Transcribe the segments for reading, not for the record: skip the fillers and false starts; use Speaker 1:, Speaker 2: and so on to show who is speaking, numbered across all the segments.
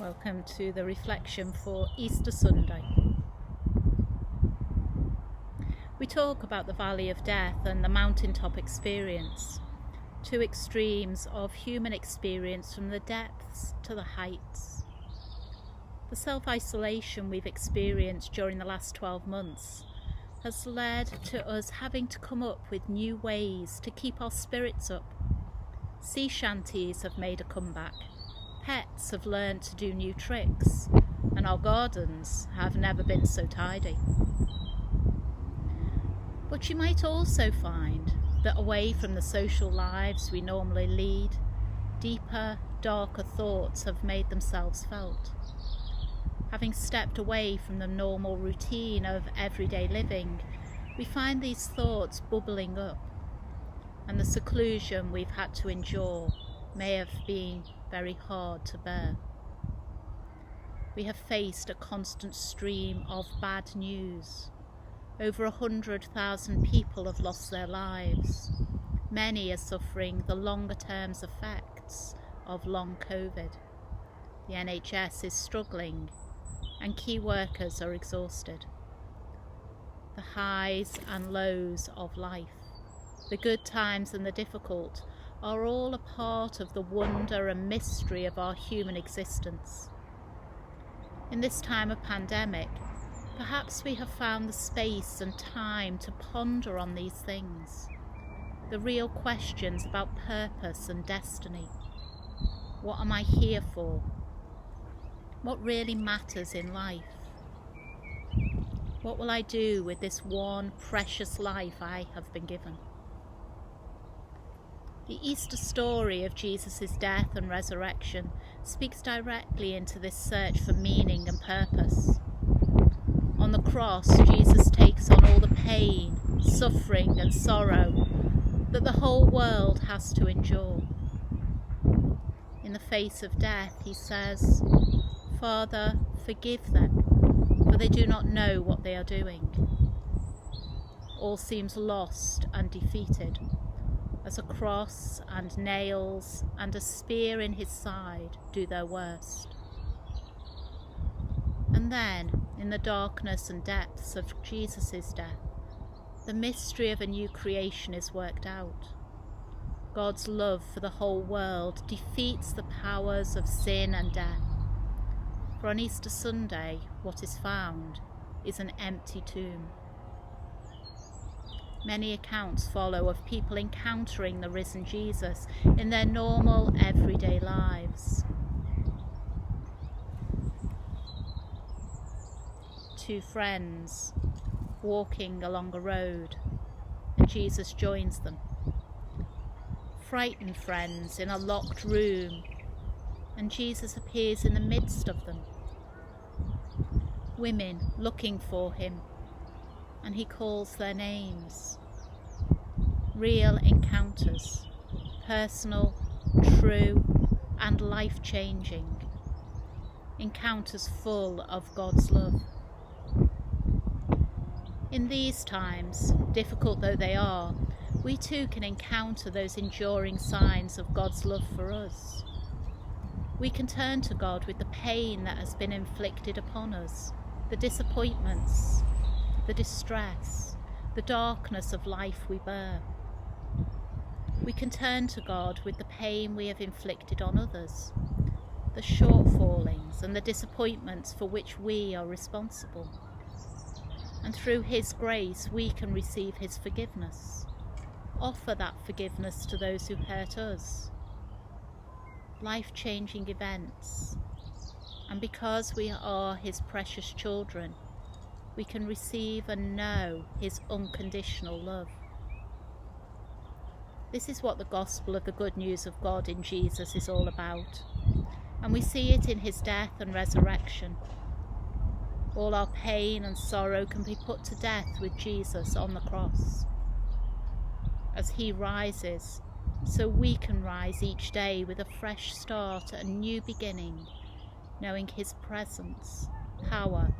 Speaker 1: Welcome to the reflection for Easter Sunday. We talk about the Valley of Death and the mountaintop experience, two extremes of human experience from the depths to the heights. The self-isolation we've experienced during the last 12 months has led to us having to come up with new ways to keep our spirits up. Sea shanties have made a comeback. Pets have learned to do new tricks, and our gardens have never been so tidy. But you might also find that away from the social lives we normally lead, deeper, darker thoughts have made themselves felt. Having stepped away from the normal routine of everyday living, we find these thoughts bubbling up, and the seclusion we've had to endure may have been very hard to bear. We have faced a constant stream of bad news. Over 100,000 people have lost their lives. Many are suffering the longer term effects of long COVID. The NHS is struggling and key workers are exhausted. The highs and lows of life, the good times and the difficult, are all a part of the wonder and mystery of our human existence. In this time of pandemic, perhaps we have found the space and time to ponder on these things, the real questions about purpose and destiny. What am I here for? What really matters in life? What will I do with this one precious life I have been given? The Easter story of Jesus' death and resurrection speaks directly into this search for meaning and purpose. On the cross, Jesus takes on all the pain, suffering and sorrow that the whole world has to endure. In the face of death, he says, "Father, forgive them, for they do not know what they are doing." All seems lost and defeated, as a cross and nails and a spear in his side do their worst. And then, in the darkness and depths of Jesus' death, the mystery of a new creation is worked out. God's love for the whole world defeats the powers of sin and death. For on Easter Sunday, what is found is an empty tomb. Many accounts follow of people encountering the risen Jesus in their normal, everyday lives. Two friends walking along a road, and Jesus joins them. Frightened friends in a locked room, and Jesus appears in the midst of them. Women looking for him, and he calls their names. Real encounters, personal, true, and life-changing. Encounters full of God's love. In these times, difficult though they are, we too can encounter those enduring signs of God's love for us. We can turn to God with the pain that has been inflicted upon us, the disappointments, the distress, the darkness of life we bear. We can turn to God with the pain we have inflicted on others, the shortfallings and the disappointments for which we are responsible. And through his grace we can receive his forgiveness, offer that forgiveness to those who hurt us. Life-changing events, and because we are his precious children, we can receive and know his unconditional love. This is what the gospel of the good news of God in Jesus is all about, and we see it in his death and resurrection. All our pain and sorrow can be put to death with Jesus on the cross. As he rises, so we can rise each day with a fresh start and a new beginning, knowing his presence, power,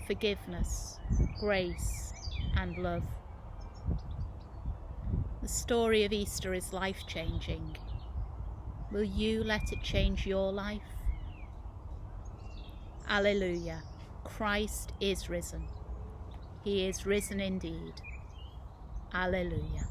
Speaker 1: forgiveness, grace, and love. The story of Easter is life-changing. Will you let it change your life? Alleluia. Christ is risen. He is risen indeed. Alleluia.